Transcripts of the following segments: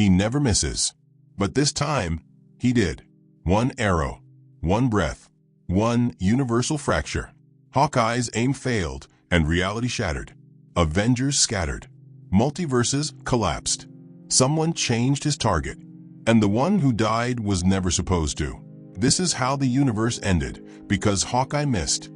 He never misses. But this time, he did. One arrow, one breath, one universal fracture. Hawkeye's aim failed, and reality shattered. Avengers scattered. Multiverses collapsed. Someone changed his target, and the one who died was never supposed to. This is how the universe ended, because Hawkeye missed.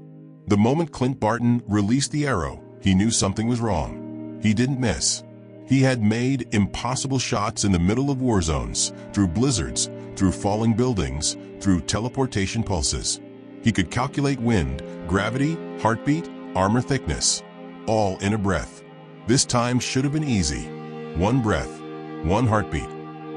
The moment Clint Barton released the arrow, he knew something was wrong. He didn't miss. He had made impossible shots in the middle of war zones, through blizzards, through falling buildings, through teleportation pulses. He could calculate wind, gravity, heartbeat, armor thickness, all in a breath. This time should have been easy. One breath, one heartbeat,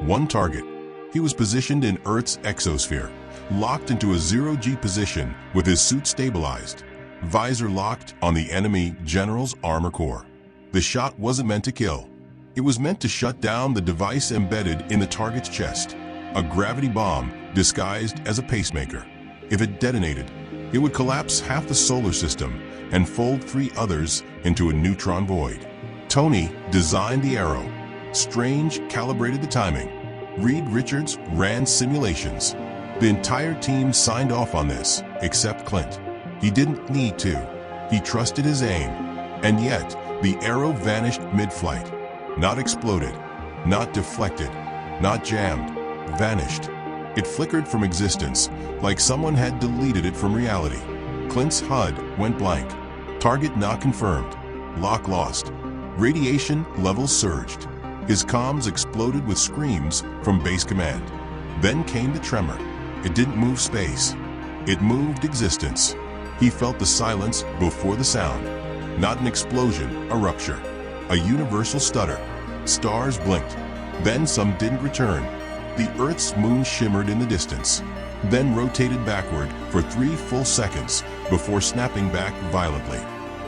one target. He was positioned in Earth's exosphere, locked into a zero-G position with his suit stabilized, visor locked on the enemy general's armor core. The shot wasn't meant to kill. It was meant to shut down the device embedded in the target's chest, a gravity bomb disguised as a pacemaker. If it detonated, it would collapse half the solar system and fold 3 others into a neutron void. Tony designed the arrow. Strange calibrated the timing. Reed Richards ran simulations. The entire team signed off on this, except Clint. He didn't need to. He trusted his aim. And yet, the arrow vanished mid-flight. Not exploded, not deflected, not jammed. Vanished. It flickered from existence, like someone had deleted it from reality. Clint's HUD went blank. Target not confirmed. Lock lost. Radiation levels surged. His comms exploded with screams from base command. Then came the tremor. It didn't move space. It moved existence. He felt the silence before the sound. Not an explosion, a rupture. A universal stutter. Stars blinked. Then some didn't return. The Earth's moon shimmered in the distance, then rotated backward for 3 full seconds before snapping back violently.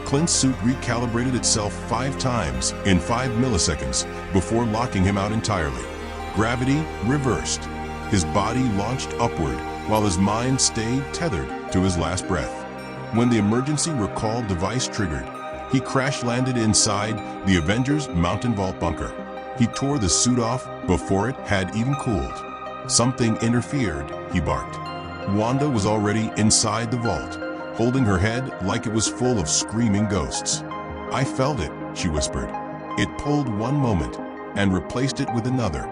Clint's suit recalibrated itself 5 times in 5 milliseconds before locking him out entirely. Gravity reversed. His body launched upward while his mind stayed tethered to his last breath. When the emergency recall device triggered, he crash-landed inside the Avengers' mountain vault bunker. He tore the suit off before it had even cooled. Something interfered, he barked. Wanda was already inside the vault, holding her head like it was full of screaming ghosts. I felt it, she whispered. It pulled one moment and replaced it with another.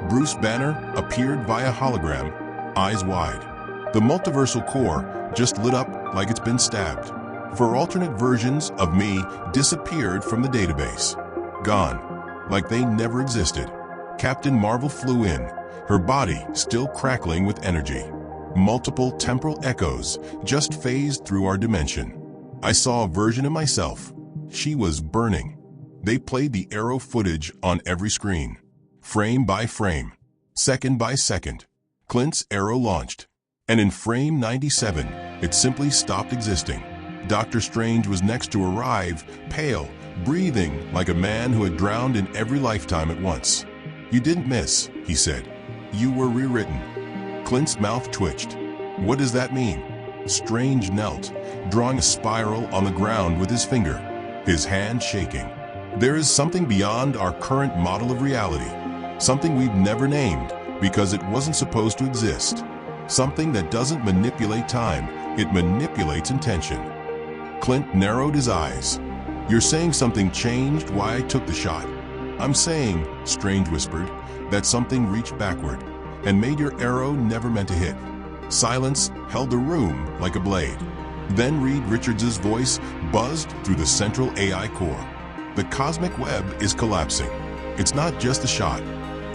Bruce Banner appeared via hologram, eyes wide. The multiversal core just lit up like it's been stabbed. 4 alternate versions of me disappeared from the database. Gone. Like they never existed. Captain Marvel flew in, her body still crackling with energy. Multiple temporal echoes just phased through our dimension. I saw a version of myself. She was burning. They played the arrow footage on every screen. Frame by frame. Second by second. Clint's arrow launched. And in frame 97, it simply stopped existing. Doctor Strange was next to arrive, pale, breathing like a man who had drowned in every lifetime at once. You didn't miss, he said. You were rewritten. Clint's mouth twitched. What does that mean? Strange knelt, drawing a spiral on the ground with his finger, his hand shaking. There is something beyond our current model of reality, something we've never named because it wasn't supposed to exist. Something that doesn't manipulate time, it manipulates intention. Clint narrowed his eyes. You're saying something changed why I took the shot. I'm saying, Strange whispered, that something reached backward and made your arrow never meant to hit. Silence held the room like a blade. Then Reed Richards' voice buzzed through the central AI core. The cosmic web is collapsing. It's not just the shot.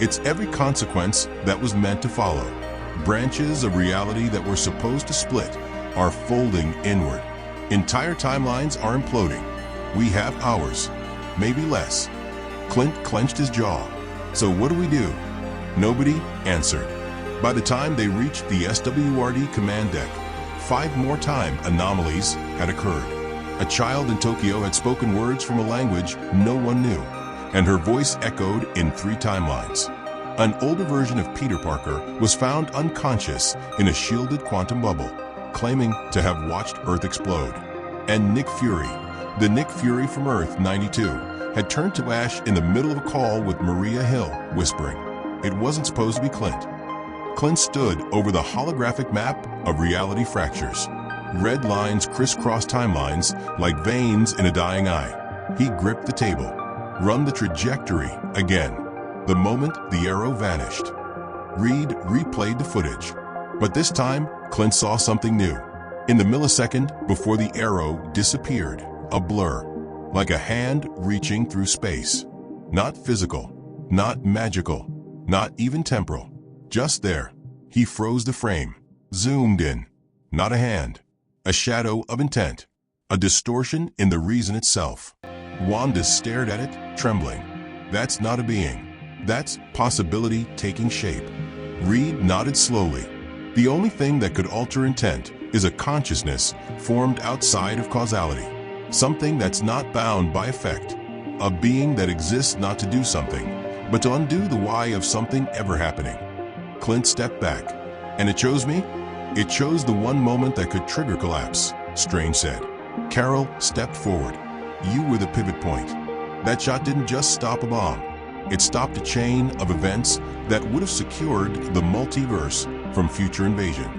It's every consequence that was meant to follow. Branches of reality that were supposed to split are folding inward. Entire timelines are imploding. We have hours, maybe less. Clint clenched his jaw. So what do we do? Nobody answered. By the time they reached the SWRD command deck, 5 more time anomalies had occurred. A child in Tokyo had spoken words from a language no one knew, and her voice echoed in 3 timelines. An older version of Peter Parker was found unconscious in a shielded quantum bubble, claiming to have watched Earth explode. And Nick Fury, the Nick Fury from Earth 92, had turned to ash in the middle of a call with Maria Hill, whispering. It wasn't supposed to be Clint. Clint stood over the holographic map of reality fractures. Red lines crisscrossed timelines like veins in a dying eye. He gripped the table, run the trajectory again. The moment the arrow vanished. Reed replayed the footage. But this time, Clint saw something new. In the millisecond before the arrow disappeared, a blur, like a hand reaching through space. Not physical, not magical, not even temporal. Just there. He froze the frame, zoomed in. Not a hand. A shadow of intent. A distortion in the reason itself. Wanda stared at it, trembling. That's not a being. That's possibility taking shape. Reed nodded slowly. The only thing that could alter intent is a consciousness formed outside of causality. Something that's not bound by effect. A being that exists not to do something, but to undo the why of something ever happening. Clint stepped back. And it chose me? It chose the one moment that could trigger collapse, Strange said. Carol stepped forward. You were the pivot point. That shot didn't just stop a bomb. It stopped a chain of events that would have secured the multiverse from future invasion.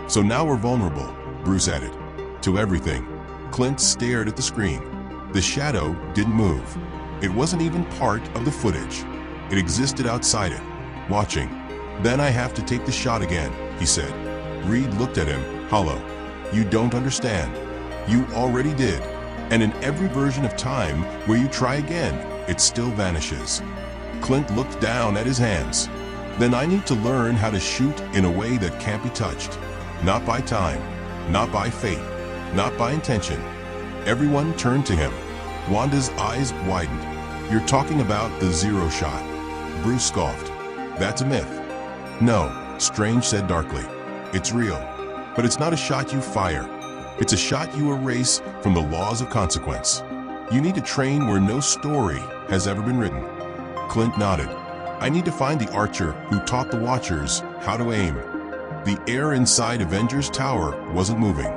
So now we're vulnerable, Bruce added. To everything. Clint stared at the screen. The shadow didn't move. It wasn't even part of the footage. It existed outside it, watching. Then I have to take the shot again, he said. Reed looked at him, hollow. You don't understand. You already did. And in every version of time where you try again, it still vanishes. Clint looked down at his hands. Then I need to learn how to shoot in a way that can't be touched. Not by time, not by fate, not by intention. Everyone turned to him. Wanda's eyes widened. You're talking about the zero shot. Bruce scoffed. That's a myth. No, Strange said darkly. It's real. But it's not a shot you fire. It's a shot you erase from the laws of consequence. You need to train where no story has ever been written. Clint nodded. I need to find the archer who taught the Watchers how to aim. The air inside Avengers Tower wasn't moving.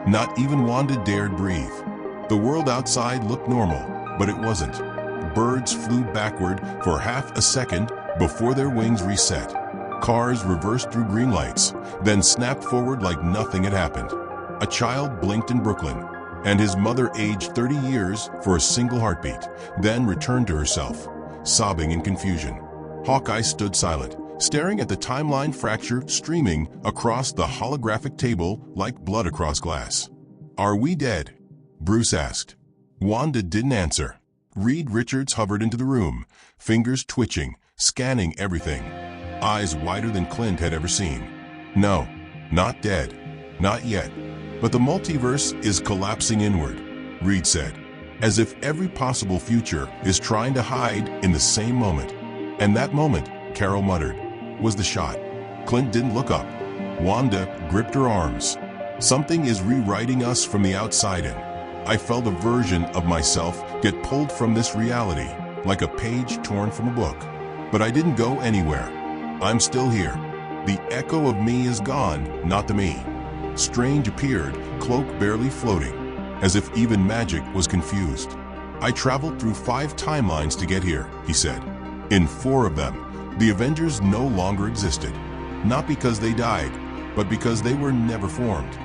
Not even Wanda dared breathe. The world outside looked normal, but it wasn't. Birds flew backward for half a second before their wings reset. Cars reversed through green lights, then snapped forward like nothing had happened. A child blinked in Brooklyn, and his mother aged 30 years for a single heartbeat, then returned to herself, sobbing in confusion. Hawkeye stood silent, staring at the timeline fracture streaming across the holographic table like blood across glass. Are we dead? Bruce asked. Wanda didn't answer. Reed Richards hovered into the room, fingers twitching, scanning everything. Eyes wider than Clint had ever seen. No, not dead. Not yet. But the multiverse is collapsing inward, Reed said, as if every possible future is trying to hide in the same moment. And that moment, Carol muttered, was the shot. Clint didn't look up. Wanda gripped her arms. Something is rewriting us from the outside in. I felt a version of myself get pulled from this reality, like a page torn from a book. But I didn't go anywhere. I'm still here. The echo of me is gone, not the me. Strange appeared, cloak barely floating, as if even magic was confused. I traveled through 5 timelines to get here, he said. In 4 of them, the Avengers no longer existed. Not because they died, but because they were never formed.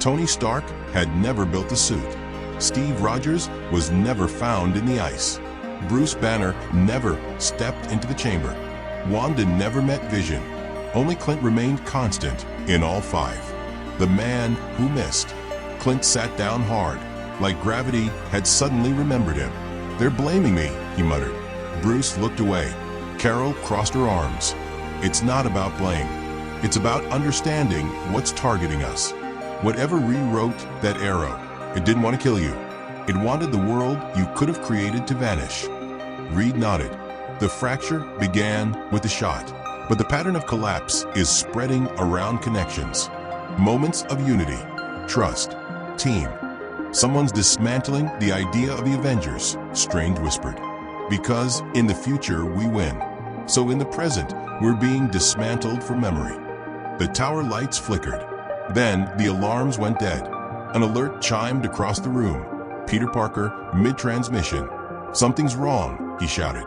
Tony Stark had never built a suit. Steve Rogers was never found in the ice. Bruce Banner never stepped into the chamber. Wanda never met Vision. Only Clint remained constant in all 5. The man who missed. Clint sat down hard, like gravity had suddenly remembered him. They're blaming me, he muttered. Bruce looked away. Carol crossed her arms. It's not about blame. It's about understanding what's targeting us. Whatever rewrote that arrow, it didn't want to kill you. It wanted the world you could have created to vanish. Reed nodded. The fracture began with the shot, but the pattern of collapse is spreading around connections. Moments of unity, trust, team. Someone's dismantling the idea of the Avengers, Strange whispered. Because in the future we win. So in the present, we're being dismantled for memory. The tower lights flickered. Then the alarms went dead. An alert chimed across the room. Peter Parker, mid-transmission. "Something's wrong," he shouted.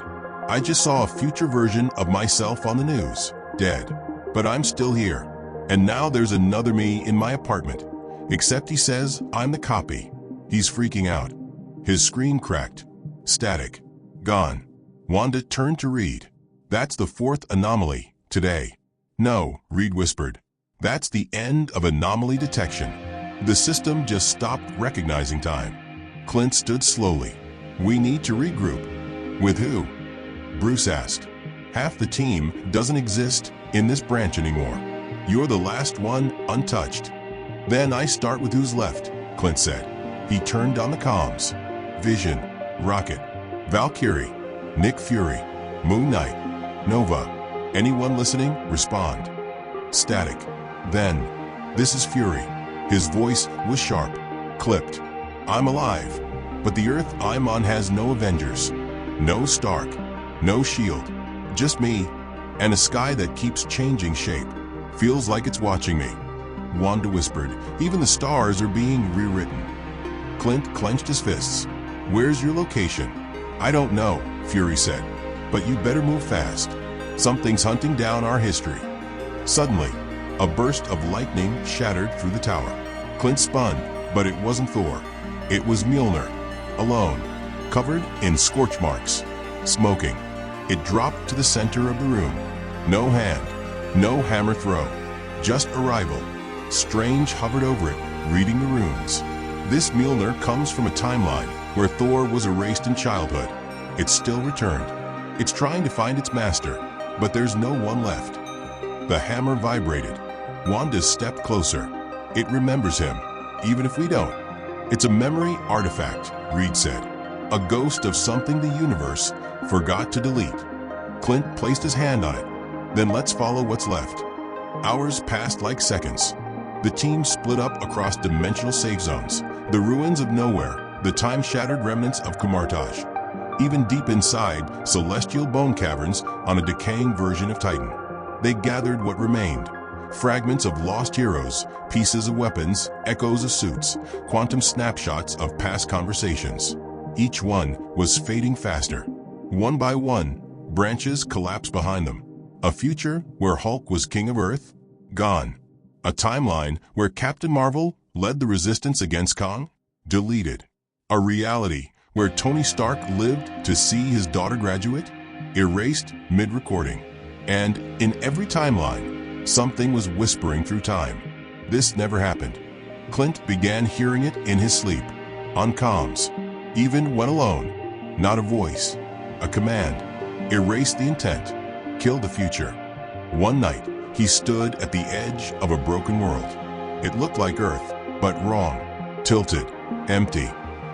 "I just saw a future version of myself on the news, dead. But I'm still here. And now there's another me in my apartment. Except he says I'm the copy." He's freaking out. His screen cracked. Static. Gone. Wanda turned to Reed. "That's the fourth anomaly, today." "No," Reed whispered. "That's the end of anomaly detection. The system just stopped recognizing time." Clint stood slowly. "We need to regroup." "With who?" Bruce asked. "Half the team doesn't exist in this branch anymore. You're the last one untouched." "Then I start with who's left," Clint said. He turned on the comms. "Vision, Rocket, Valkyrie, Nick Fury, Moon Knight, Nova. Anyone listening, respond." Static. Then, "This is Fury." His voice was sharp, clipped. "I'm alive, but the Earth I'm on has no Avengers. No Stark, no Shield. Just me, and a sky that keeps changing shape. Feels like it's watching me." Wanda whispered, "Even the stars are being rewritten." Clint clenched his fists. "Where's your location?" "I don't know," Fury said. "But you better move fast. Something's hunting down our history." Suddenly, a burst of lightning shattered through the tower. Clint spun, but it wasn't Thor. It was Mjolnir, alone, covered in scorch marks, smoking. It dropped to the center of the room. No hand, no hammer throw, just arrival. Strange hovered over it, reading the runes. This Mjolnir comes from a timeline where Thor was erased in childhood. It's still returned. It's trying to find its master, but there's no one left. The hammer vibrated. Wanda stepped closer. "It remembers him, even if we don't." "It's a memory artifact," Reed said. "A ghost of something the universe forgot to delete." Clint placed his hand on it. "Then let's follow what's left." Hours passed like seconds. The team split up across dimensional safe zones, the ruins of nowhere, the time-shattered remnants of Kumartaj. Even deep inside celestial bone caverns on a decaying version of Titan. They gathered what remained. Fragments of lost heroes, pieces of weapons, echoes of suits, quantum snapshots of past conversations. Each one was fading faster. One by one, branches collapsed behind them. A future where Hulk was king of Earth? Gone. A timeline where Captain Marvel led the resistance against Kang? Deleted. A reality where Tony Stark lived to see his daughter graduate? Erased mid-recording. And in every timeline, something was whispering through time. This never happened. Clint began hearing it in his sleep, on comms, even when alone. Not a voice, a command. Erase the intent, kill the future. One night, he stood at the edge of a broken world. It looked like Earth, but wrong, tilted, empty.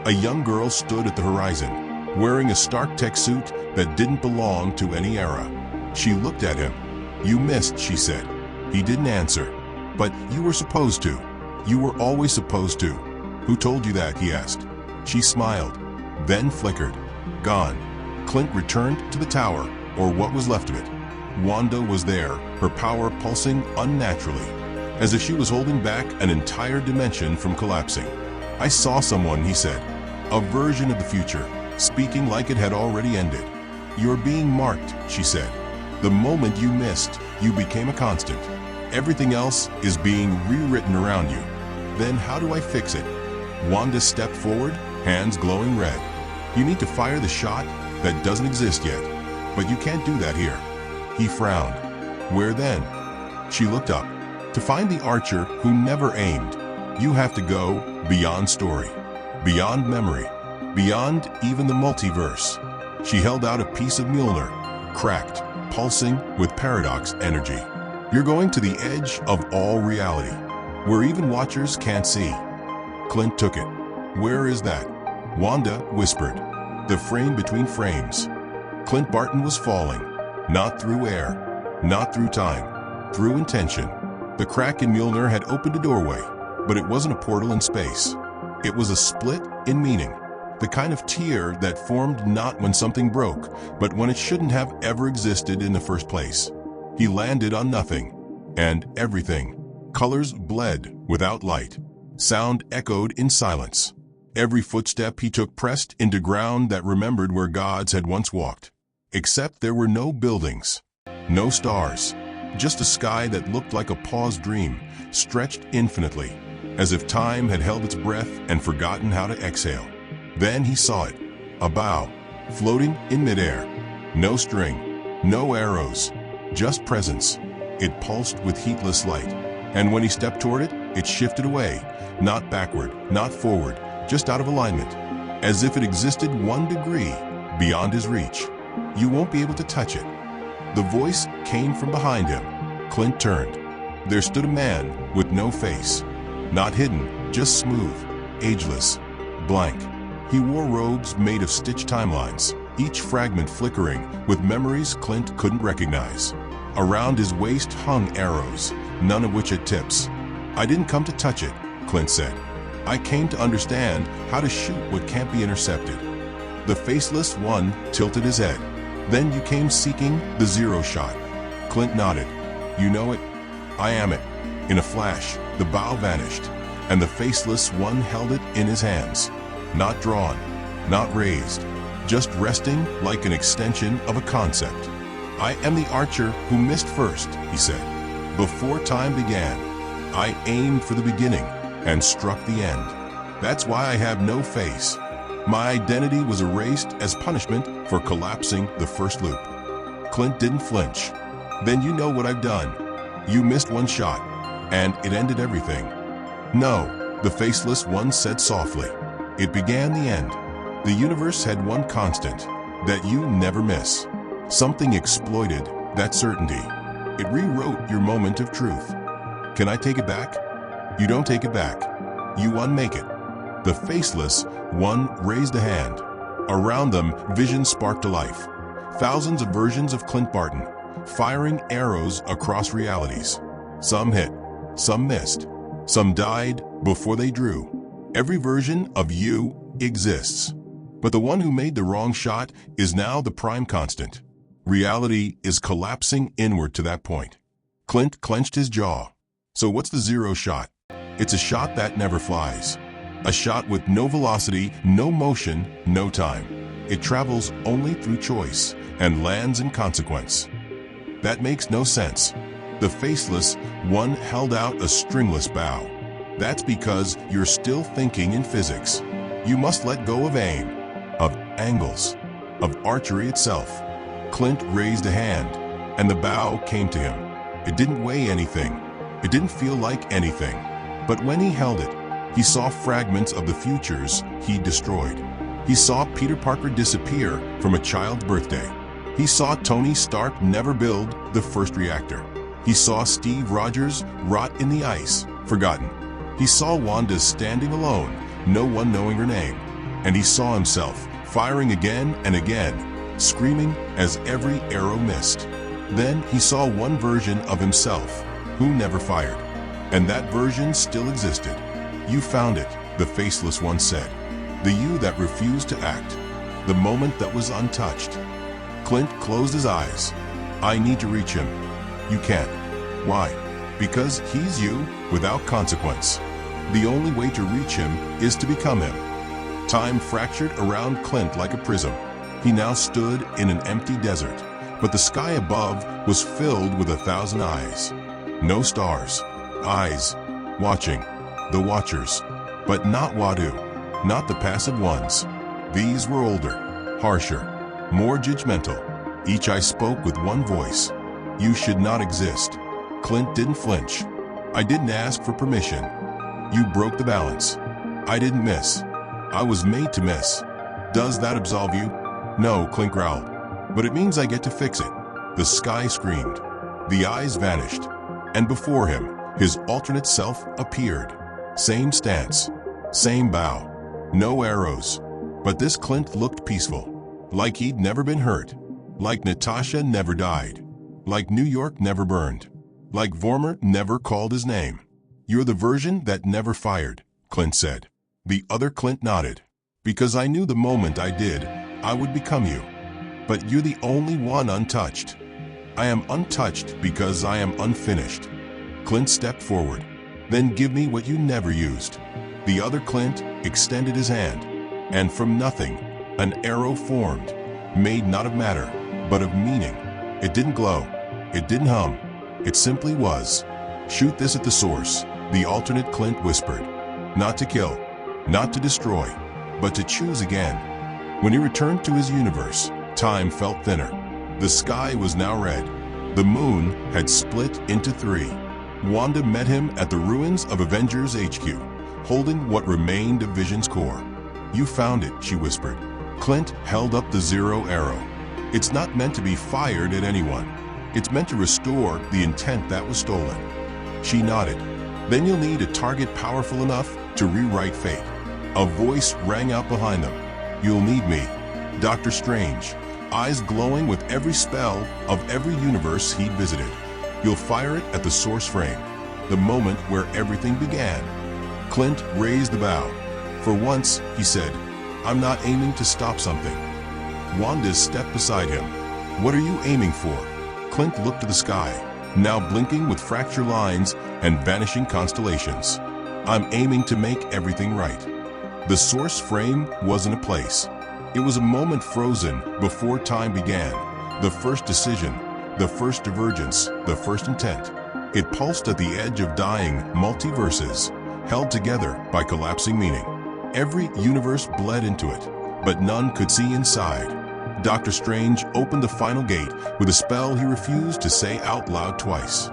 A young girl stood at the horizon, wearing a Stark tech suit that didn't belong to any era. She looked at him. "You missed," she said. He didn't answer. "But you were supposed to. You were always supposed to." "Who told you that?" he asked. She smiled, then flickered. Gone. Clint returned to the tower, or what was left of it. Wanda was there, her power pulsing unnaturally, as if she was holding back an entire dimension from collapsing. "I saw someone," he said. "A version of the future, speaking like it had already ended." "You're being marked," she said. "The moment you missed, you became a constant. Everything else is being rewritten around you." "Then how do I fix it?" Wanda stepped forward, hands glowing red. "You need to fire the shot that doesn't exist yet. But you can't do that here." He frowned. "Where then?" She looked up. "To find the archer who never aimed, you have to go beyond story, beyond memory, beyond even the multiverse." She held out a piece of Mjolnir, cracked, pulsing with paradox energy. "You're going to the edge of all reality, where even watchers can't see." Clint took it. "Where is that?" Wanda whispered. "The frame between frames." Clint Barton was falling, not through air, not through time, through intention. The crack in Mjolnir had opened a doorway, but it wasn't a portal in space. It was a split in meaning, the kind of tear that formed not when something broke, but when it shouldn't have ever existed in the first place. He landed on nothing, and everything. Colors bled without light. Sound echoed in silence. Every footstep he took pressed into ground that remembered where gods had once walked. Except there were no buildings, no stars, just a sky that looked like a paused dream, stretched infinitely, as if time had held its breath and forgotten how to exhale. Then he saw it, a bow, floating in midair. No string, no arrows, just presence. It pulsed with heatless light, and when he stepped toward it, it shifted away, not backward, not forward, just out of alignment, as if it existed 1 degree beyond his reach. You won't be able to touch it. The voice came from behind him. Clint turned. There stood a man with no face, not hidden, just smooth, ageless, blank. He wore robes made of stitched timelines, each fragment flickering with memories Clint couldn't recognize. Around his waist hung arrows, none of which had tips. "I didn't come to touch it," Clint said. "I came to understand how to shoot what can't be intercepted." The faceless one tilted his head. "Then you came seeking the zero shot." Clint nodded. "You know it? I am it." In a flash, the bow vanished, and the faceless one held it in his hands. Not drawn, not raised, just resting like an extension of a concept. "I am the archer who missed first," he said. "Before time began, I aimed for the beginning and struck the end. That's why I have no face. My identity was erased as punishment for collapsing the first loop." Clint didn't flinch. "Then you know what I've done. You missed one shot, and it ended everything." "No," the faceless one said softly. "It began the end. The universe had one constant, that you never miss. Something exploited that certainty. It rewrote your moment of truth. Can I take it back?" "You don't take it back. You unmake it." The faceless one raised a hand. Around them, vision sparked to life. Thousands of versions of Clint Barton, firing arrows across realities. Some hit, some missed, some died before they drew. Every version of you exists. But the one who made the wrong shot is now the prime constant. Reality is collapsing inward to that point. Clint clenched his jaw. "So what's the zero shot?" "It's a shot that never flies. A shot with no velocity, no motion, no time. It travels only through choice and lands in consequence." "That makes no sense." The faceless one held out a stringless bow. "That's because you're still thinking in physics. You must let go of aim, of angles, of archery itself." Clint raised a hand, and the bow came to him. It didn't weigh anything. It didn't feel like anything. But when he held it, he saw fragments of the futures he destroyed. He saw Peter Parker disappear from a child's birthday. He saw Tony Stark never build the first reactor. He saw Steve Rogers rot in the ice, forgotten. He saw Wanda standing alone, no one knowing her name. And he saw himself firing again and again, screaming as every arrow missed. Then he saw one version of himself who never fired. And that version still existed. "You found it," the faceless one said. "The you that refused to act. The moment that was untouched." Clint closed his eyes. "I need to reach him." "You can't." "Why?" "Because he's you without consequence. The only way to reach him is to become him." Time fractured around Clint like a prism. He now stood in an empty desert, but the sky above was filled with 1,000 eyes. No stars. Eyes. Watching. The watchers. But not Wadu. Not the passive ones. These were older, harsher, more judgmental. Each eye spoke with one voice. "You should not exist." Clint didn't flinch. "I didn't ask for permission. You broke the balance. I didn't miss. I was made to miss." "Does that absolve you?" "No," Clint growled. "But it means I get to fix it." The sky screamed. The eyes vanished. And before him, his alternate self appeared. Same stance. Same bow. No arrows. But this Clint looked peaceful. Like he'd never been hurt. Like Natasha never died. Like New York never burned. Like Vormer never called his name. "You're the version that never fired," Clint said. The other Clint nodded. "Because I knew the moment I did, I would become you. But you're the only one untouched." "I am untouched because I am unfinished." Clint stepped forward. "Then give me what you never used." The other Clint extended his hand, and from nothing, an arrow formed, made not of matter, but of meaning. It didn't glow. It didn't hum. It simply was. "Shoot this at the source," the alternate Clint whispered. Not to kill, not to destroy, but to choose again. When he returned to his universe, time felt thinner. The sky was now red. The moon had split into 3. Wanda met him at the ruins of Avengers HQ, holding what remained of Vision's core. "You found it," she whispered. Clint held up the zero arrow. "It's not meant to be fired at anyone. It's meant to restore the intent that was stolen." She nodded. "Then you'll need a target powerful enough to rewrite fate." A voice rang out behind them. "You'll need me." Dr. Strange, eyes glowing with every spell of every universe he'd visited. "You'll fire it at the source frame, the moment where everything began." Clint raised the bow. "For once," he said, "I'm not aiming to stop something." Wanda stepped beside him. "What are you aiming for?" Clint looked to the sky, now blinking with fracture lines and vanishing constellations. "I'm aiming to make everything right." The source frame wasn't a place. It was a moment frozen before time began. The first decision, the first divergence, the first intent. It pulsed at the edge of dying multiverses, held together by collapsing meaning. Every universe bled into it, but none could see inside. Dr. Strange opened the final gate with a spell he refused to say out loud twice.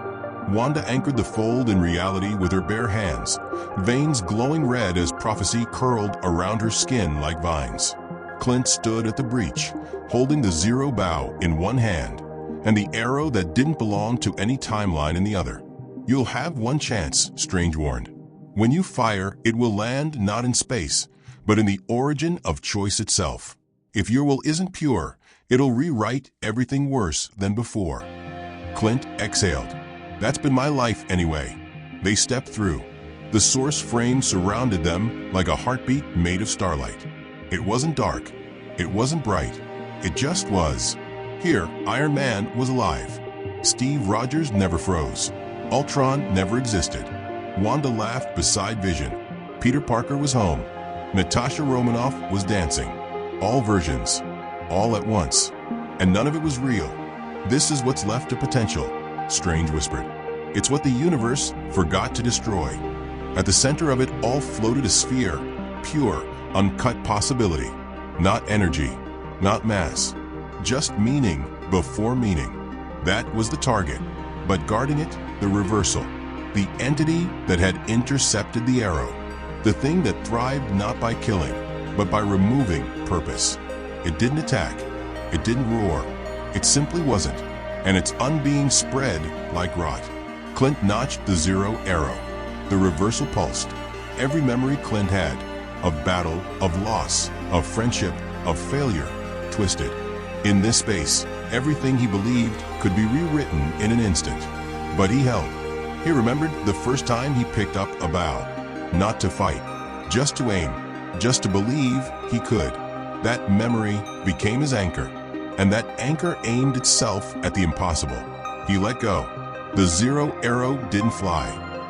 Wanda anchored the fold in reality with her bare hands, veins glowing red as prophecy curled around her skin like vines. Clint stood at the breach, holding the zero bow in one hand, and the arrow that didn't belong to any timeline in the other. "You'll have one chance," Strange warned. "When you fire, it will land not in space, but in the origin of choice itself. If your will isn't pure, it'll rewrite everything worse than before." Clint exhaled. "That's been my life anyway." They stepped through. The source frame surrounded them like a heartbeat made of starlight. It wasn't dark. It wasn't bright. It just was. Here, Iron Man was alive. Steve Rogers never froze. Ultron never existed. Wanda laughed beside Vision. Peter Parker was home. Natasha Romanoff was dancing. All versions. All at once. And none of it was real. "This is what's left of potential," Strange whispered. "It's what the universe forgot to destroy." At the center of it all floated a sphere, pure, uncut possibility. Not energy, not mass, just meaning before meaning. That was the target, but guarding it, the reversal. The entity that had intercepted the arrow. The thing that thrived not by killing, but by removing purpose. It didn't attack. It didn't roar. It simply wasn't. And its unbeing spread like rot. Clint notched the zero arrow. The reversal pulsed. Every memory Clint had, of battle, of loss, of friendship, of failure, twisted. In this space, everything he believed could be rewritten in an instant. But he held. He remembered the first time he picked up a bow. Not to fight, just to aim, just to believe he could. That memory became his anchor, and that anchor aimed itself at the impossible. He let go. The zero arrow didn't fly.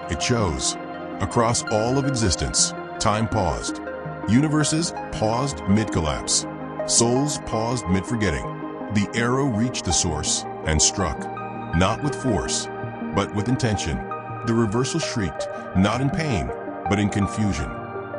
It chose. Across all of existence, time paused. Universes paused mid-collapse. Souls paused mid-forgetting. The arrow reached the source and struck, not with force, but with intention. The reversal shrieked, not in pain, but in confusion.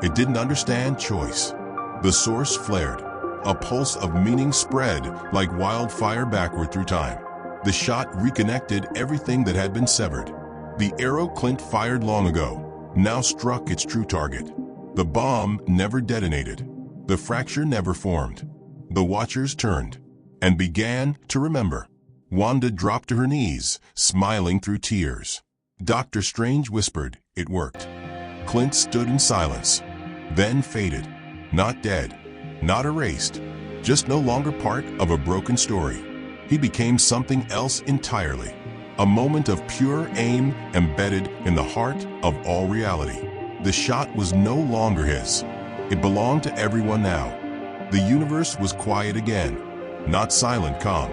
It didn't understand choice. The source flared. A pulse of meaning spread like wildfire backward through time. The shot reconnected everything that had been severed. The arrow Clint fired long ago now struck its true target. The bomb never detonated. The fracture never formed. The watchers turned and began to remember. Wanda dropped to her knees, smiling through tears. Dr. Strange whispered, "It worked." Clint stood in silence, then faded. Not dead, not erased, just no longer part of a broken story. He became something else entirely. A moment of pure aim embedded in the heart of all reality. The shot was no longer his. It belonged to everyone now. The universe was quiet again, not silent calm,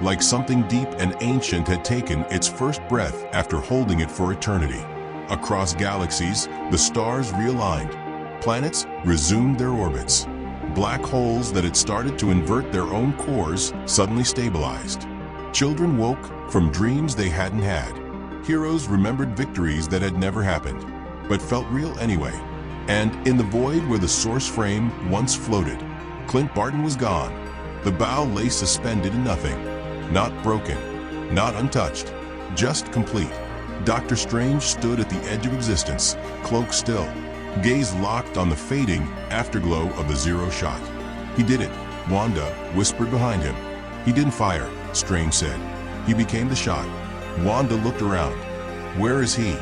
like something deep and ancient had taken its first breath after holding it for eternity. Across galaxies, the stars realigned. Planets resumed their orbits. Black holes that had started to invert their own cores suddenly stabilized. Children woke from dreams they hadn't had. Heroes remembered victories that had never happened, but felt real anyway. And in the void where the source frame once floated, Clint Barton was gone. The bow lay suspended in nothing. Not broken, not untouched, just complete. Doctor Strange stood at the edge of existence, cloak still, gaze locked on the fading afterglow of the Zero shot. He did it, Wanda whispered behind him. He didn't fire, Strange said. He became the shot. Wanda looked around. Where is he?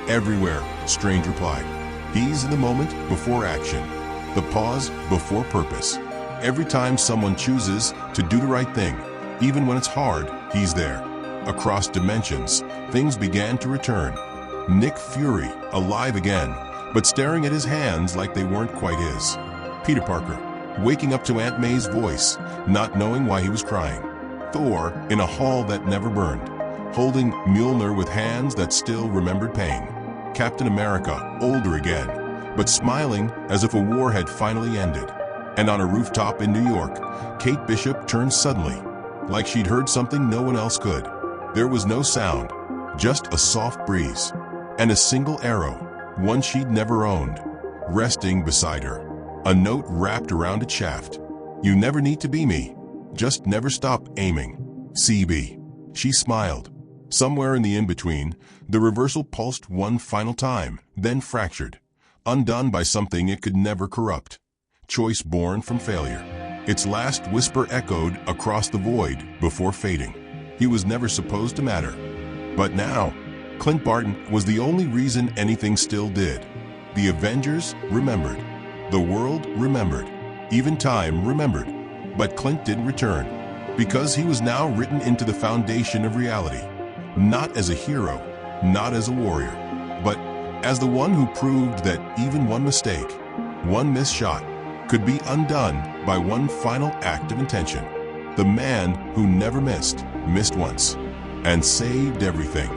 Everywhere, Strange replied. He's in the moment before action, the pause before purpose. Every time someone chooses to do the right thing, even when it's hard, he's there. Across dimensions, things began to return. Nick Fury, alive again, but staring at his hands like they weren't quite his. Peter Parker, waking up to Aunt May's voice, not knowing why he was crying. Thor, in a hall that never burned, holding Mjolnir with hands that still remembered pain. Captain America, older again, but smiling as if a war had finally ended. And on a rooftop in New York, Kate Bishop turned suddenly, like she'd heard something no one else could. There was no sound, just a soft breeze, and a single arrow, one she'd never owned, resting beside her. A note wrapped around its shaft. You never need to be me. Just never stop aiming. CB. She smiled. Somewhere in the in-between, the reversal pulsed one final time, then fractured, undone by something it could never corrupt. Choice born from failure. Its last whisper echoed across the void before fading. He was never supposed to matter. But now, Clint Barton was the only reason anything still did. The Avengers remembered. The world remembered. Even time remembered. But Clint didn't return, because he was now written into the foundation of reality. Not as a hero, not as a warrior, but as the one who proved that even one mistake, one missed shot, could be undone by one final act of intention. The man who never missed once, and saved everything.